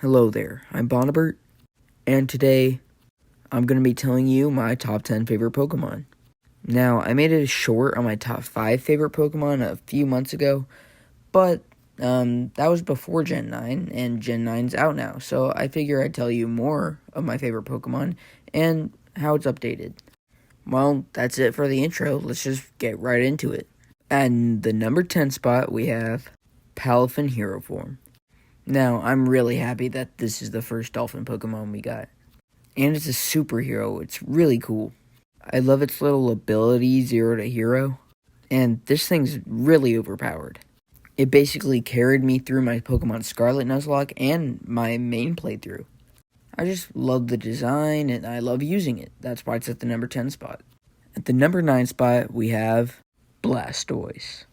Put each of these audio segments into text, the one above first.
Hello there, I'm Bonabert, and today I'm going to be telling you my top 10 favorite Pokemon. Now, I made it a short on my top 5 favorite Pokemon a few months ago, but that was before Gen 9, and Gen 9's out now, so I figure I'd tell you more of my favorite Pokemon and how it's updated. Well, that's it for the intro, let's just get right into it. At the number 10 spot, we have Palafin Hero Form. Now, I'm really happy that this is the first Dolphin Pokemon we got. And it's a superhero, it's really cool. I love its little ability, 0 to Hero, and this thing's really overpowered. It basically carried me through my Pokemon Scarlet Nuzlocke and my main playthrough. I just love the design and I love using it. That's why it's at the number 10 spot. At the number 9 spot, we have Blastoise.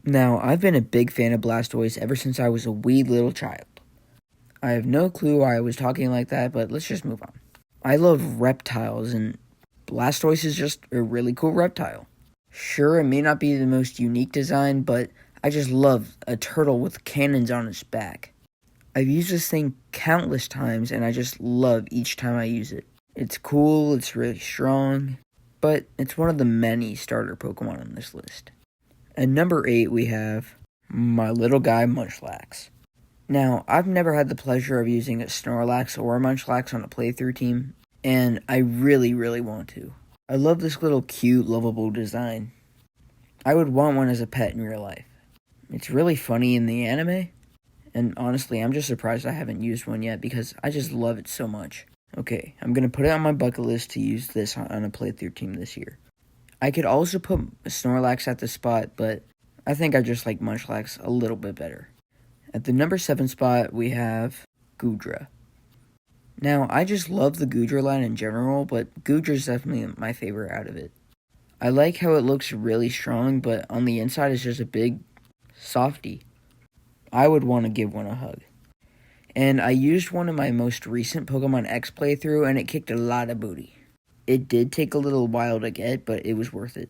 Now, I've been a big fan of Blastoise ever since I was a wee little child. I have no clue why I was talking like that, but let's just move on. I love reptiles, and Blastoise is just a really cool reptile. Sure, it may not be the most unique design, but I just love a turtle with cannons on its back. I've used this thing countless times, and I just love each time I use it. It's cool, it's really strong, but it's one of the many starter Pokemon on this list. At number 8, we have my little guy, Munchlax. Now, I've never had the pleasure of using a Snorlax or a Munchlax on a playthrough team, and I really want to. I love this little cute, lovable design. I would want one as a pet in real life. It's really funny in the anime, and honestly, I'm just surprised I haven't used one yet because I just love it so much. Okay, I'm going to put it on my bucket list to use this on a playthrough team this year. I could also put Snorlax at the spot, but I think I just like Munchlax a little bit better. At the number 7 spot, we have Goodra. Now, I just love the Goodra line in general, but Goodra is definitely my favorite out of it. I like how it looks really strong, but on the inside it's just a big softie. I would want to give one a hug. And I used one in my most recent Pokemon X playthrough, and it kicked a lot of booty. It did take a little while to get, but it was worth it.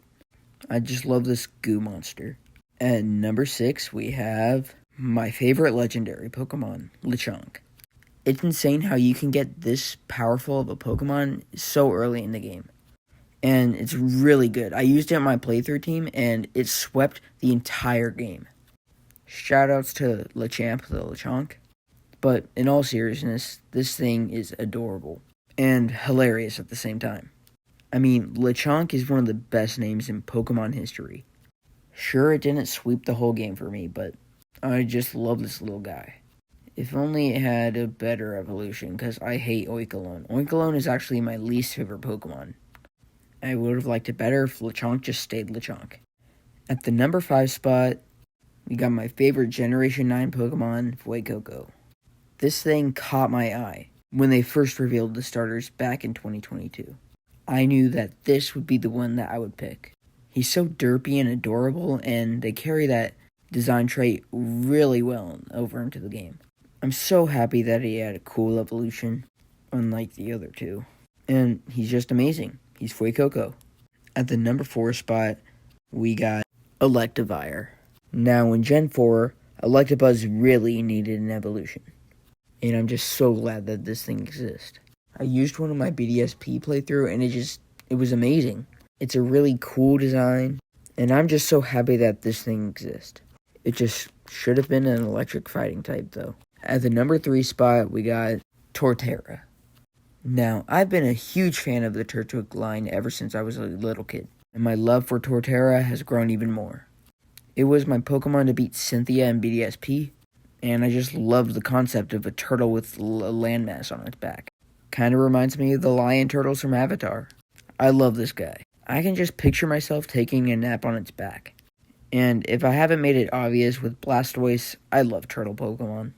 I just love this goo monster. At number 6, we have my favorite legendary Pokemon, Lechonk. It's insane how you can get this powerful of a Pokemon so early in the game. And it's really good. I used it on my playthrough team, and it swept the entire game. Shoutouts to Lechonk, the Lechonk. But in all seriousness, this thing is adorable. And hilarious at the same time. I mean, Lechonk is one of the best names in Pokemon history. Sure, it didn't sweep the whole game for me, but I just love this little guy. If only it had a better evolution, because I hate Oikalone. Oikalone is actually my least favorite Pokemon. I would have liked it better if Lechonk just stayed Lechonk. At the number 5 spot, we got my favorite Generation 9 Pokemon, Fuecoco. This thing caught my eye when they first revealed the starters back in 2022. I knew that this would be the one that I would pick. He's so derpy and adorable, and they carry that design trait really well over into the game. I'm so happy that he had a cool evolution, unlike the other two. And he's just amazing. He's Fuecoco. At the number 4 spot, we got Electivire. Now, in Gen 4, Electabuzz really needed an evolution. And I'm just so glad that this thing exists. I used one in my BDSP playthrough, and it was amazing. It's a really cool design, and I'm just so happy that this thing exists. It just should have been an electric fighting type, though. At the number 3 spot, we got Torterra. Now, I've been a huge fan of the Turtwig line ever since I was a little kid, and my love for Torterra has grown even more. It was my Pokemon to beat Cynthia in BDSP, and I just loved the concept of a turtle with a landmass on its back. Kinda reminds me of the lion turtles from Avatar. I love this guy. I can just picture myself taking a nap on its back. And if I haven't made it obvious with Blastoise, I love turtle Pokemon.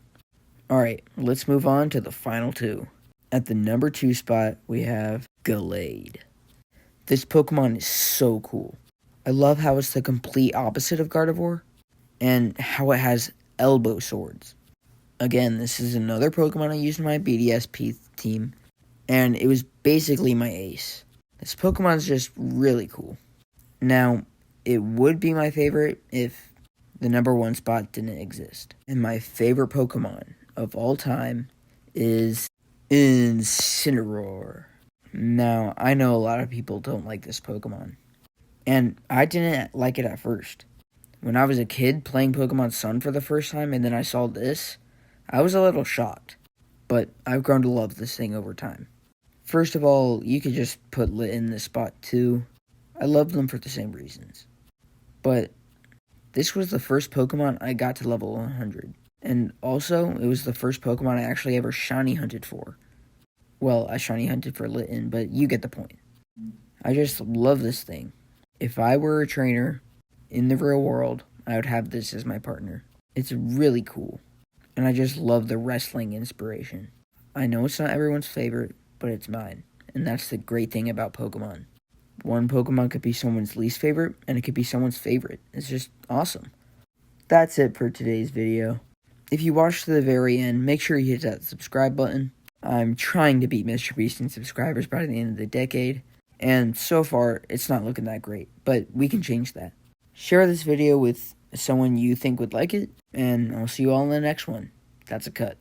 Alright, let's move on to the final 2. At the number 2 spot, we have Gallade. This Pokemon is so cool. I love how it's the complete opposite of Gardevoir, and how it has elbow swords. Again, this is another Pokemon I used in my BDSP team, and it was basically my ace. This Pokemon is just really cool. Now, it would be my favorite if the number 1 spot didn't exist. And my favorite Pokemon of all time is Incineroar. Now, I know a lot of people don't like this Pokemon, and I didn't like it at first. When I was a kid playing Pokemon Sun for the first time and then I saw this, I was a little shocked, but I've grown to love this thing over time. First of all, you could just put Lit in this spot too. I love them for the same reasons. But this was the first Pokemon I got to level 100. And also, it was the first Pokemon I actually ever shiny hunted for. Well, I shiny hunted for Litten, but you get the point. I just love this thing. If I were a trainer in the real world, I would have this as my partner. It's really cool. And I just love the wrestling inspiration. I know it's not everyone's favorite, but it's mine. And that's the great thing about Pokemon. One Pokemon could be someone's least favorite, and it could be someone's favorite. It's just awesome. That's it for today's video. If you watched to the very end, make sure you hit that subscribe button. I'm trying to beat Mr. Beast in subscribers by the end of the decade, and so far, it's not looking that great, but we can change that. Share this video with someone you think would like it, and I'll see you all in the next one. That's a cut.